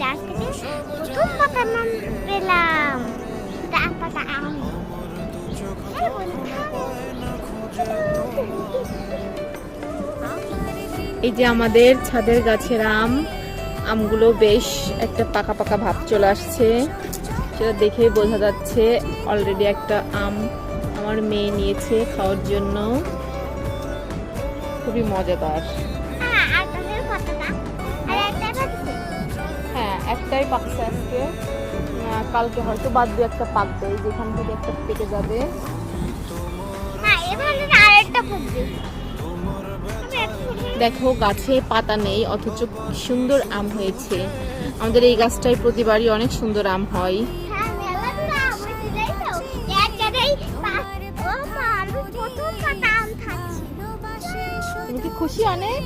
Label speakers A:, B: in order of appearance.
A: গাছ থেকে প্রথম পাতার নাম পেলাম। আম পাতা আম।
B: এই যে আমাদের ছাদের গাছের আমগুলো বেশ একটা পাকা পাকা ভাব চলে আসছে, সেটা দেখেই বোঝা যাচ্ছে। অলরেডি একটা আম আমার মেয়ে নিয়েছে খাওয়ার জন্য, খুবই মজাদার। হ্যাঁ, একটাই পাকছে আজকে, কালকে হয়তো বাদ দিয়ে একটা পাকবে, যেখান থেকে একটা পেকে যাবে। দেখো গাছে পাতা নেই অথচ কি সুন্দর আম হয়েছে। আমাদের এই গাছটায় প্রতিবারই অনেক সুন্দর আম হয়। তুমি কি খুশি অনেক?